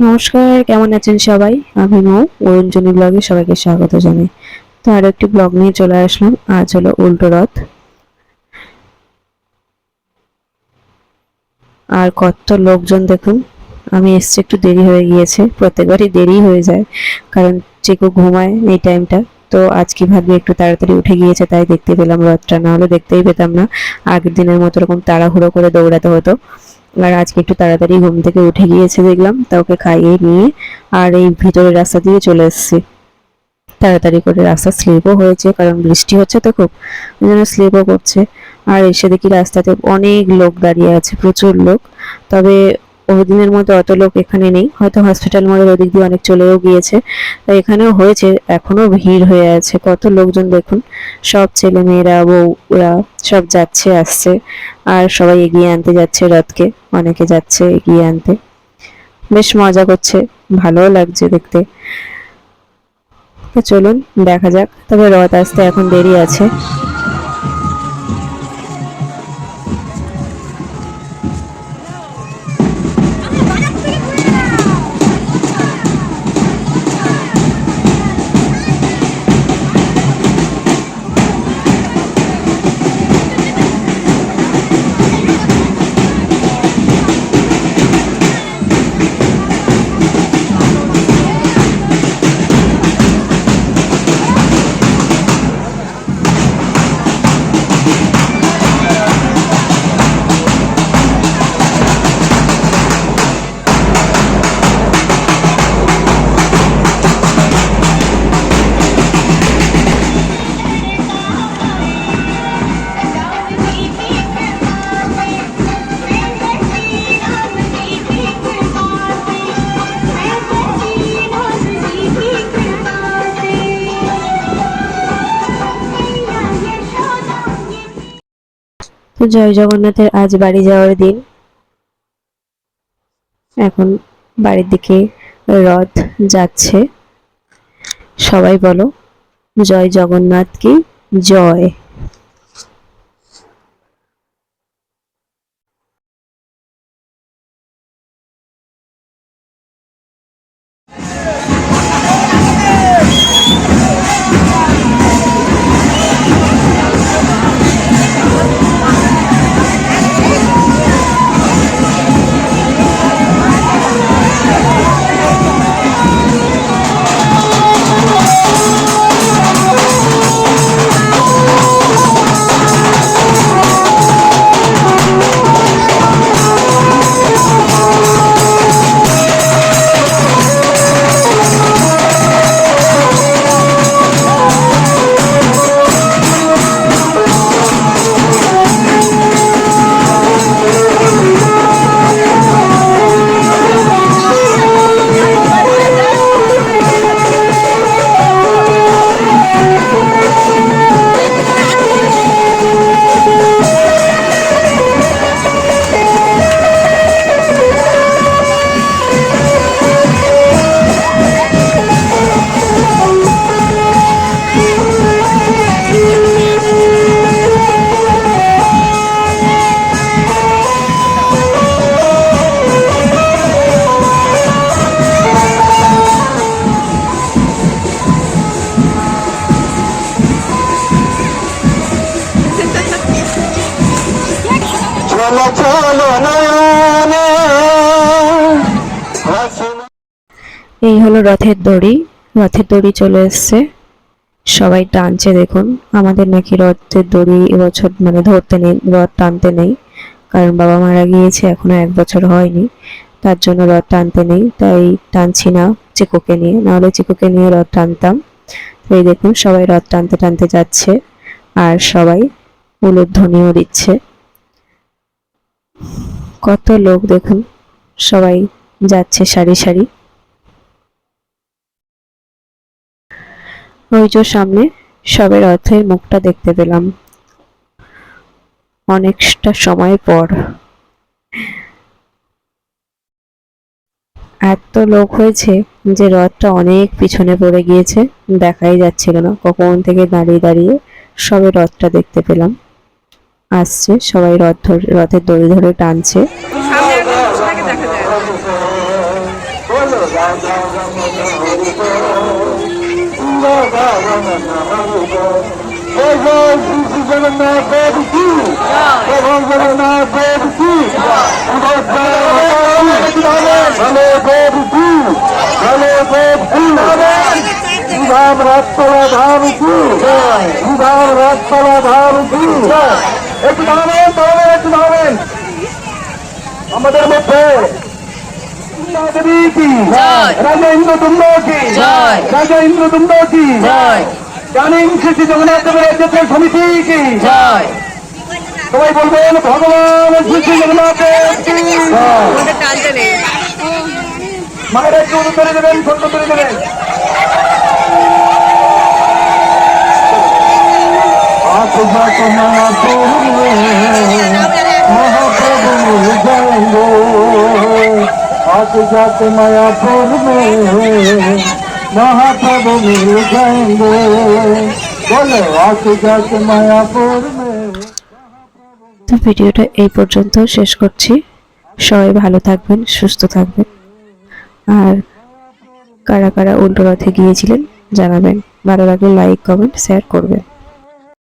নমস্কার, কেমন আছেন সবাই? আমি মৌ, অরুণজনী ব্লগে সবাইকে স্বাগত জানাই। তো আরো একটি ব্লগ নিয়ে চলে আসলাম। আজ হলো উল্টো রথ। আর কত লোকজন দেখুন। আমি এসছি একটু দেরি হয়ে গিয়েছে, প্রত্যেকবারই দেরি হয়ে যায়, কারণ চিকু ঘুমায় এই টাইমটা। তো আজকে ভাগ্যে একটু তাড়াতাড়ি উঠে গিয়েছে, তাই দেখতে পেলাম রথটা, না হলে দেখতেই পেতাম না। আগের দিনের মতো এরকম তাড়াহুড়ো করে দৌড়াতে হতো। আর আজকে একটু তাড়াতাড়ি ঘুম থেকে উঠে গিয়েছে দেখলাম, তা ওকে খাইয়ে নিয়ে আর এই ভিতরের রাস্তা দিয়ে চলে এসেছি তাড়াতাড়ি করে। রাস্তা স্লিপও হয়েছে, কারণ বৃষ্টি হচ্ছে তো খুব, ওই জন্য স্লিপও করছে। আর এসে দেখি রাস্তাতে অনেক লোক দাঁড়িয়ে আছে, প্রচুর লোক। তবে ওই দিনের মতো অত লোক এখানে নেই, হয়তো হসপিটাল মোড়ের ওদিক দিয়ে অনেক চলেও গিয়েছে। তাই এখানেও হয়েছে, এখনো ভিড় হয়ে আছে, কত লোকজন দেখুন। সব ছেলে মেয়েরা বউরা সব যাচ্ছে আসছে, আর সবাই এগিয়ে আনতে যাচ্ছে রথকে, অনেকে যাচ্ছে এগিয়ে আনতে। বেশ মজা করছে, ভালোও লাগছে দেখতে। তো চলুন দেখা যাক, তবে রথ আসতে এখন দেরি আছে। তো জয় জগন্নাথের আজ বাড়ি যাওয়ার দিন। এখন বাড়ির দিকে রথ যাচ্ছে। সবাই বলো জয় জগন্নাথ কি জয়। এই হলো রথের দড়ি। রথের দড়ি চলে এসছে, সবাই টানছে দেখুন। আমাদের নাকি রথের দড়ি এবছর মানে ধরতে নেই, রথ টানতে নেই, কারণ বাবা মারা গিয়েছে, এখনো 1 বছর হয়নি, তার জন্য রথ টানতে নেই, তাই টানছি না চিকুকে নিয়ে, নাহলে চিকুকে নিয়ে রথ টানতাম। এই দেখুন সবাই রথ টানতে টানতে যাচ্ছে, আর সবাই উলুধ্বনিও দিচ্ছে। কত লোক দেখুন, সবাই যাচ্ছে সারি সারি। ওই যে সামনে সবে রথের মুখটা দেখতে পেলাম অনেকটা সময় পর। এত লোক হয়েছে যে রথটা অনেক পিছনে পড়ে গিয়েছে, দেখাই যাচ্ছিল না, কখন থেকে দাঁড়িয়ে দাঁড়িয়ে সবে রথটা দেখতে পেলাম। আসছে সবাই, রথের দড়ি ধরে টানছে। বলো রাধা রমন হরি বল, রাধা রমন হরি বল। জয় জয় শ্রী শ্রী জগন্নাথ দেব কি, প্রভু জগন্নাথ দেব কি, ভালো দেব কি, ভালো দেব কি, শ্রীধাম রাজতলা ধাম কি, শ্রীধাম রাজতলা ধাম কি। একটু দাঁড়াবেন, দাঁড়াবেন, একটু দাঁড়াবেন। আমাদের মধ্যে দেবী কি, রাজা ইন্দ্রদুম্ন কি, রাজা ইন্দ্রদুম্ন কি, জানেন শ্রী জগন্নাথ দেবের রাজ্যের সমিতি কি, সবাই বলবেন ভগবান শ্রী শ্রী জগন্নাথ দেব কি। মায়ের একটু উত্তরে দেবেন, ছোট্ট করে দেবেন। जाते मायापुर में महाप्रभु मिल जाएंगे, बोलो आके जाते मायापुर में। তো ভিডিওটা এই পর্যন্ত শেষ করছি। সবাই ভালো থাকবেন, সুস্থ থাকবেন, আর কারা কারা উল্টো রথে গিয়েছিলেন জানাবেন। ভালো লাগলে লাইক, কমেন্ট, শেয়ার করবেন।